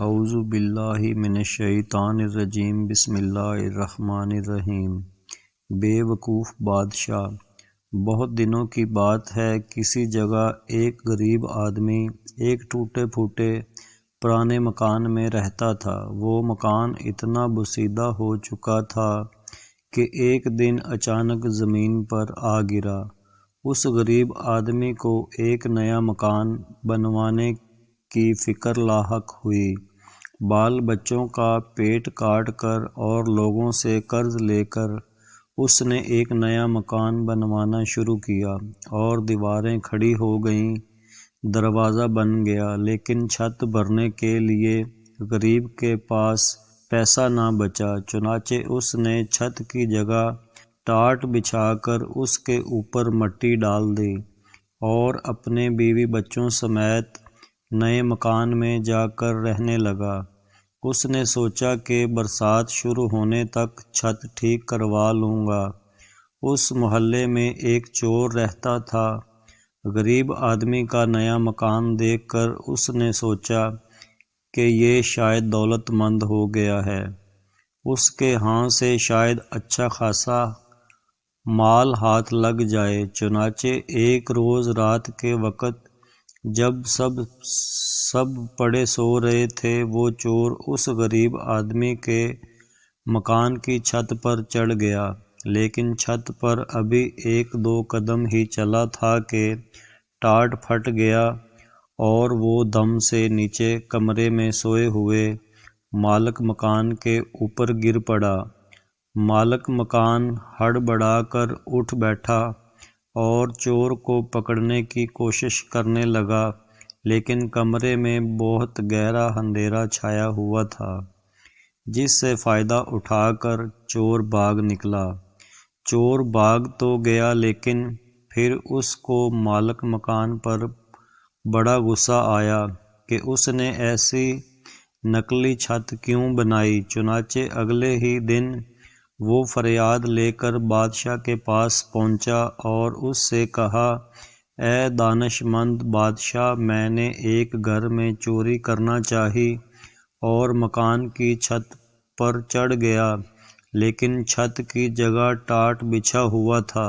اعوذ باللہ من الشیطان الرجیم بسم اللہ الرحمن الرحیم۔ بے وقوف بادشاہ۔ بہت دنوں کی بات ہے، کسی جگہ ایک غریب آدمی ایک ٹوٹے پھوٹے پرانے مکان میں رہتا تھا۔ وہ مکان اتنا بوسیدہ ہو چکا تھا کہ ایک دن اچانک زمین پر آ گرا۔ اس غریب آدمی کو ایک نیا مکان بنوانے کی فکر لاحق ہوئی۔ بال بچوں کا پیٹ کاٹ کر اور لوگوں سے قرض لے کر اس نے ایک نیا مکان بنوانا شروع کیا، اور دیواریں کھڑی ہو گئیں، دروازہ بن گیا، لیکن چھت بھرنے کے لیے غریب کے پاس پیسہ نہ بچا۔ چنانچہ اس نے چھت کی جگہ ٹاٹ بچھا کر اس کے اوپر مٹی ڈال دی اور اپنے بیوی بچوں سمیت نئے مکان میں جا کر رہنے لگا۔ اس نے سوچا کہ برسات شروع ہونے تک چھت ٹھیک کروا لوں گا۔ اس محلے میں ایک چور رہتا تھا۔ غریب آدمی کا نیا مکان دیکھ کر اس نے سوچا کہ یہ شاید دولت مند ہو گیا ہے، اس کے ہاں سے شاید اچھا خاصا مال ہاتھ لگ جائے۔ چنانچہ ایک روز رات کے وقت جب سب پڑے سو رہے تھے، وہ چور اس غریب آدمی کے مکان کی چھت پر چڑھ گیا، لیکن چھت پر ابھی ایک دو قدم ہی چلا تھا کہ ٹاٹ پھٹ گیا اور وہ دم سے نیچے کمرے میں سوئے ہوئے مالک مکان کے اوپر گر پڑا۔ مالک مکان ہڑبڑا کر اٹھ بیٹھا اور چور کو پکڑنے کی کوشش کرنے لگا، لیکن کمرے میں بہت گہرا اندھیرا چھایا ہوا تھا، جس سے فائدہ اٹھا کر چور بھاگ نکلا۔ چور بھاگ تو گیا، لیکن پھر اس کو مالک مکان پر بڑا غصہ آیا کہ اس نے ایسی نکلی چھت کیوں بنائی۔ چنانچہ اگلے ہی دن وہ فریاد لے کر بادشاہ کے پاس پہنچا اور اس سے کہا، اے دانش مند بادشاہ، میں نے ایک گھر میں چوری کرنا چاہی اور مکان کی چھت پر چڑھ گیا، لیکن چھت کی جگہ ٹاٹ بچھا ہوا تھا۔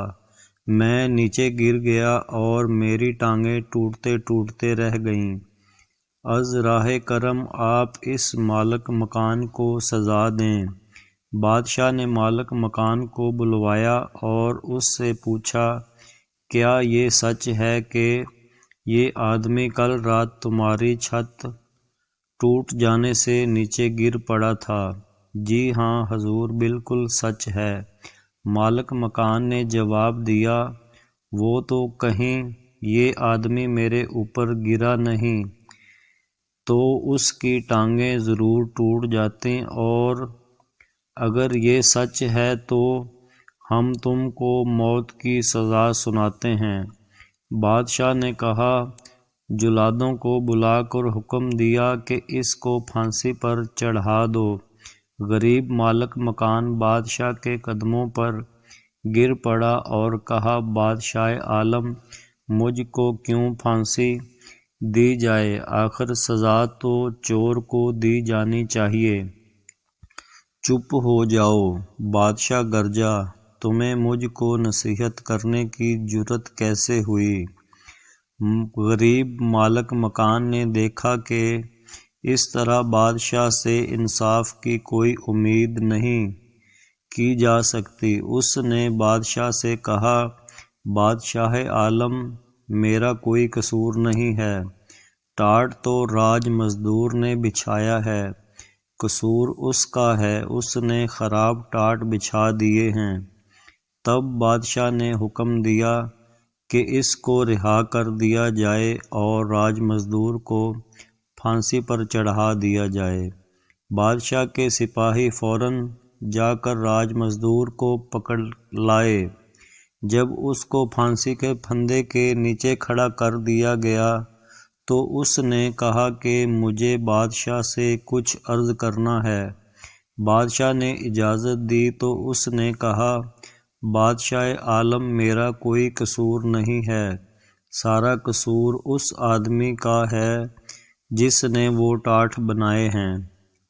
میں نیچے گر گیا اور میری ٹانگیں ٹوٹتے ٹوٹتے رہ گئیں۔ از راہ کرم آپ اس مالک مکان کو سزا دیں۔ بادشاہ نے مالک مکان کو بلوایا اور اس سے پوچھا، کیا یہ سچ ہے کہ یہ آدمی کل رات تمہاری چھت ٹوٹ جانے سے نیچے گر پڑا تھا؟ جی ہاں حضور، بالکل سچ ہے، مالک مکان نے جواب دیا۔ وہ تو کہیں یہ آدمی میرے اوپر گرا نہیں تو اس کی ٹانگیں ضرور ٹوٹ جاتی، اور اگر یہ سچ ہے تو ہم تم کو موت کی سزا سناتے ہیں۔ بادشاہ نے کہا، جلادوں کو بلا کر حکم دیا کہ اس کو پھانسی پر چڑھا دو۔ غریب مالک مکان بادشاہ کے قدموں پر گر پڑا اور کہا، بادشاہ عالم، مجھ کو کیوں پھانسی دی جائے؟ آخر سزا تو چور کو دی جانی چاہیے۔ چپ ہو جاؤ۔ بادشاہ گرجا، تمہیں مجھ کو نصیحت کرنے کی جرأت کیسے ہوئی؟ غریب مالک مکان نے دیکھا کہ اس طرح بادشاہ سے انصاف کی کوئی امید نہیں کی جا سکتی۔ اس نے بادشاہ سے کہا، بادشاہ عالم، میرا کوئی قصور نہیں ہے، ٹاٹ تو راج مزدور نے بچھایا ہے، قصور اس کا ہے، اس نے خراب ٹاٹ بچھا دیے ہیں۔ تب بادشاہ نے حکم دیا کہ اس کو رہا کر دیا جائے اور راج مزدور کو پھانسی پر چڑھا دیا جائے۔ بادشاہ کے سپاہی فوراً جا کر راج مزدور کو پکڑ لائے۔ جب اس کو پھانسی کے پھندے کے نیچے کھڑا کر دیا گیا تو اس نے کہا کہ مجھے بادشاہ سے کچھ عرض کرنا ہے۔ بادشاہ نے اجازت دی تو اس نے کہا، بادشاہ عالم، میرا کوئی قصور نہیں ہے، سارا قصور اس آدمی کا ہے جس نے وہ ٹاٹ بنائے ہیں۔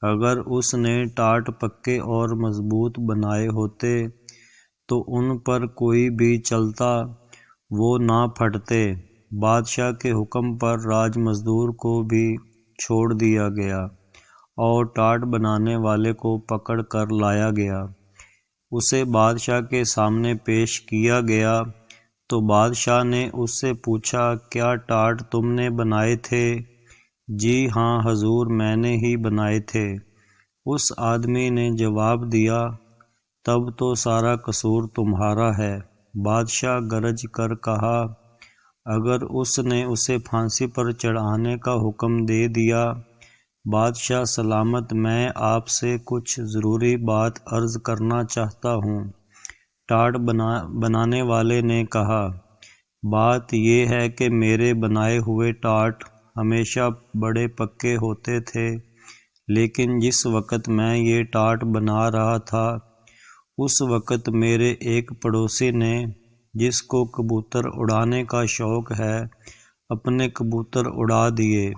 اگر اس نے ٹاٹ پکے اور مضبوط بنائے ہوتے تو ان پر کوئی بھی چلتا وہ نہ پھٹتے۔ بادشاہ کے حکم پر راج مزدور کو بھی چھوڑ دیا گیا اور ٹاٹ بنانے والے کو پکڑ کر لایا گیا۔ اسے بادشاہ کے سامنے پیش کیا گیا تو بادشاہ نے اس سے پوچھا، کیا ٹاٹ تم نے بنائے تھے؟ جی ہاں حضور، میں نے ہی بنائے تھے، اس آدمی نے جواب دیا۔ تب تو سارا قصور تمہارا ہے۔ بادشاہ گرج کر کہا، اگر اس نے اسے پھانسی پر چڑھانے کا حکم دے دیا۔ بادشاہ سلامت، میں آپ سے کچھ ضروری بات عرض کرنا چاہتا ہوں۔ ٹاٹ بنانے والے نے کہا، بات یہ ہے کہ میرے بنائے ہوئے ٹاٹ ہمیشہ بڑے پکے ہوتے تھے، لیکن جس وقت میں یہ ٹاٹ بنا رہا تھا اس وقت میرے ایک پڑوسی نے، جس کو کبوتر اڑانے کا شوق ہے، اپنے کبوتر اڑا دیے۔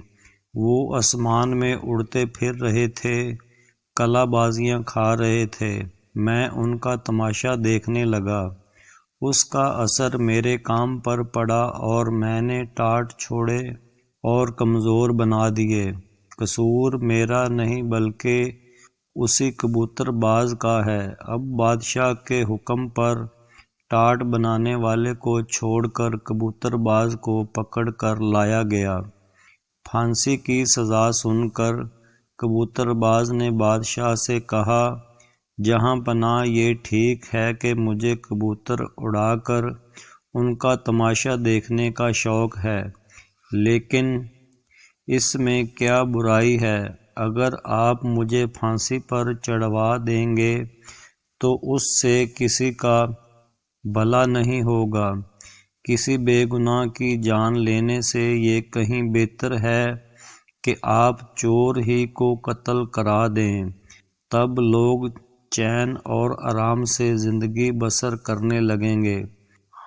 وہ آسمان میں اڑتے پھر رہے تھے، کلا بازیاں کھا رہے تھے۔ میں ان کا تماشا دیکھنے لگا، اس کا اثر میرے کام پر پڑا اور میں نے ٹاٹ چھوڑے اور کمزور بنا دیے۔ قصور میرا نہیں بلکہ اسی کبوتر باز کا ہے۔ اب بادشاہ کے حکم پر ٹاٹ بنانے والے کو چھوڑ کر کبوتر باز کو پکڑ کر لایا گیا۔ پھانسی کی سزا سن کر کبوتر باز نے بادشاہ سے کہا، جہاں پناہ یہ ٹھیک ہے کہ مجھے کبوتر اڑا کر ان کا تماشا دیکھنے کا شوق ہے، لیکن اس میں کیا برائی ہے؟ اگر آپ مجھے پھانسی پر چڑھوا دیں گے تو اس سے کسی کا بھلا نہیں ہوگا۔ کسی بے گناہ کی جان لینے سے یہ کہیں بہتر ہے کہ آپ چور ہی کو قتل کرا دیں۔ تب لوگ چین اور آرام سے زندگی بسر کرنے لگیں گے۔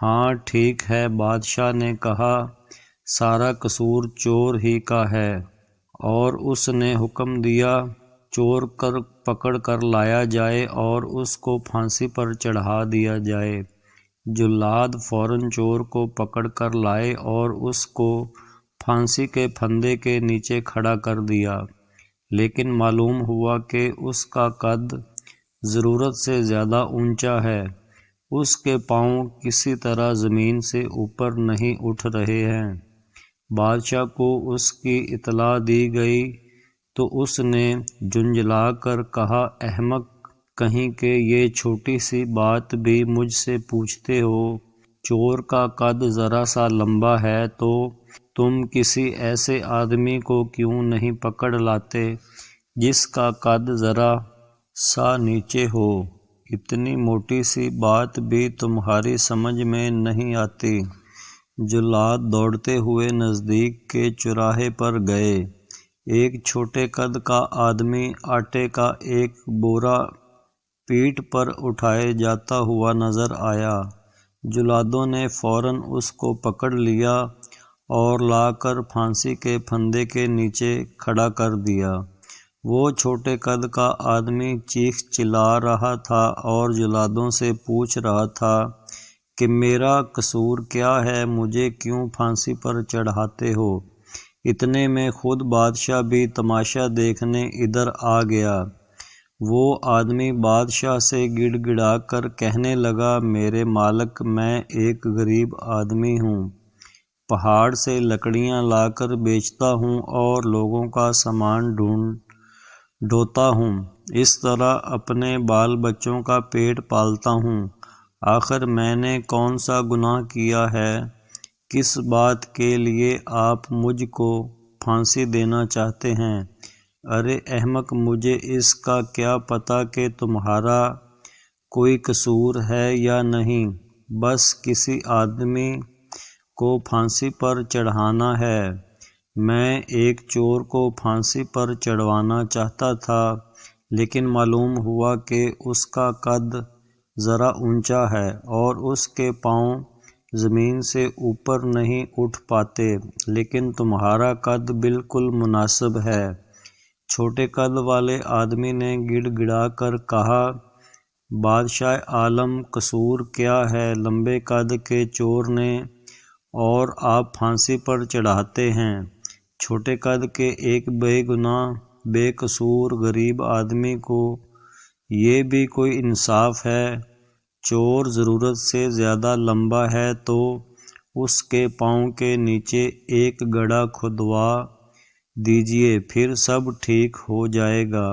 ہاں ٹھیک ہے، بادشاہ نے کہا، سارا قصور چور ہی کا ہے۔ اور اس نے حکم دیا، چور پکڑ کر لایا جائے اور اس کو پھانسی پر چڑھا دیا جائے۔ جلاد فوراً چور کو پکڑ کر لائے اور اس کو پھانسی کے پھندے کے نیچے کھڑا کر دیا، لیکن معلوم ہوا کہ اس کا قد ضرورت سے زیادہ اونچا ہے، اس کے پاؤں کسی طرح زمین سے اوپر نہیں اٹھ رہے ہیں۔ بادشاہ کو اس کی اطلاع دی گئی تو اس نے جھنجھلا کر کہا، احمق کہیں کہ یہ چھوٹی سی بات بھی مجھ سے پوچھتے ہو؟ چور کا قد ذرا سا لمبا ہے تو تم کسی ایسے آدمی کو کیوں نہیں پکڑ لاتے جس کا قد ذرا سا نیچے ہو؟ اتنی موٹی سی بات بھی تمہاری سمجھ میں نہیں آتی؟ جلاد دوڑتے ہوئے نزدیک کے چوراہے پر گئے۔ ایک چھوٹے قد کا آدمی آٹے کا ایک بورا پیٹھ پر اٹھائے جاتا ہوا نظر آیا۔ جلادوں نے فوراً اس کو پکڑ لیا اور لا کر پھانسی کے پھندے کے نیچے کھڑا کر دیا۔ وہ چھوٹے قد کا آدمی چیخ چلا رہا تھا اور جلادوں سے پوچھ رہا تھا کہ میرا قصور کیا ہے، مجھے کیوں پھانسی پر چڑھاتے ہو؟ اتنے میں خود بادشاہ بھی تماشا دیکھنے ادھر آ گیا۔ وہ آدمی بادشاہ سے گڑ گڑا کر کہنے لگا، میرے مالک، میں ایک غریب آدمی ہوں، پہاڑ سے لکڑیاں لا کر بیچتا ہوں اور لوگوں کا سامان ڈھوتا ہوں، اس طرح اپنے بال بچوں کا پیٹ پالتا ہوں۔ آخر میں نے کون سا گناہ کیا ہے؟ کس بات کے لیے آپ مجھ کو پھانسی دینا چاہتے ہیں؟ ارے احمق، مجھے اس کا کیا پتہ کہ تمہارا کوئی قصور ہے یا نہیں، بس کسی آدمی کو پھانسی پر چڑھانا ہے۔ میں ایک چور کو پھانسی پر چڑھوانا چاہتا تھا، لیکن معلوم ہوا کہ اس کا قد ذرا اونچا ہے اور اس کے پاؤں زمین سے اوپر نہیں اٹھ پاتے، لیکن تمہارا قد بالکل مناسب ہے۔ چھوٹے قد والے آدمی نے گڑ گڑا کر کہا، بادشاہ عالم، قصور کیا ہے لمبے قد کے چور نے، اور آپ پھانسی پر چڑھاتے ہیں چھوٹے قد کے ایک بے گناہ بے قصور غریب آدمی کو؟ یہ بھی کوئی انصاف ہے؟ چور ضرورت سے زیادہ لمبا ہے تو اس کے پاؤں کے نیچے ایک گڑھا کھودوا دیجیے، پھر سب ٹھیک ہو جائے گا۔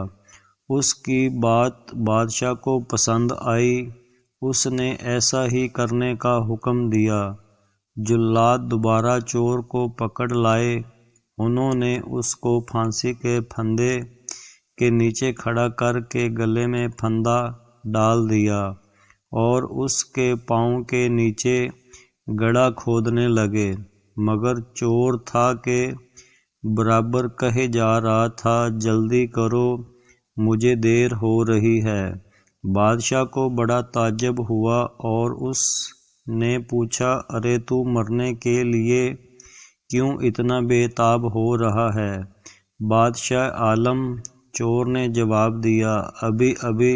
اس کی بات بادشاہ کو پسند آئی، اس نے ایسا ہی کرنے کا حکم دیا۔ جلاد دوبارہ چور کو پکڑ لائے، انہوں نے اس کو پھانسی کے پھندے کے نیچے کھڑا کر کے گلے میں پھندا ڈال دیا اور اس کے پاؤں کے نیچے گڑھا کھودنے لگے، مگر چور تھا کہ برابر کہے جا رہا تھا، جلدی کرو، مجھے دیر ہو رہی ہے۔ بادشاہ کو بڑا تعجب ہوا اور اس نے پوچھا، ارے تو مرنے کے لیے کیوں اتنا بے تاب ہو رہا ہے؟ بادشاہ عالم، چور نے جواب دیا، ابھی ابھی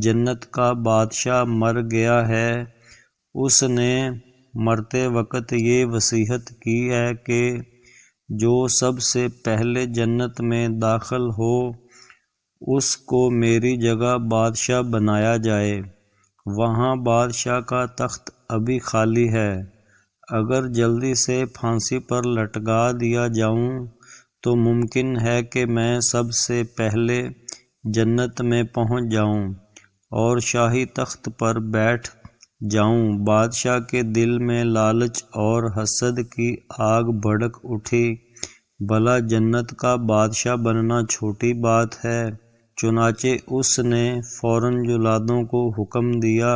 جنت کا بادشاہ مر گیا ہے، اس نے مرتے وقت یہ وصیت کی ہے کہ جو سب سے پہلے جنت میں داخل ہو اس کو میری جگہ بادشاہ بنایا جائے۔ وہاں بادشاہ کا تخت ابھی خالی ہے، اگر جلدی سے پھانسی پر لٹکا دیا جاؤں تو ممکن ہے کہ میں سب سے پہلے جنت میں پہنچ جاؤں اور شاہی تخت پر بیٹھ جاؤں۔ بادشاہ کے دل میں لالچ اور حسد کی آگ بھڑک اٹھی، بھلا جنت کا بادشاہ بننا چھوٹی بات ہے؟ چنانچہ اس نے فوراً جلادوں کو حکم دیا،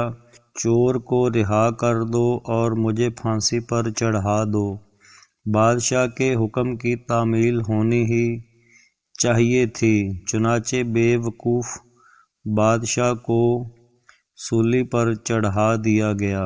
چور کو رہا کر دو اور مجھے پھانسی پر چڑھا دو۔ بادشاہ کے حکم کی تعمیل ہونی ہی چاہیے تھی، چنانچہ بے وقوف بادشاہ کو سولی پر چڑھا دیا گیا۔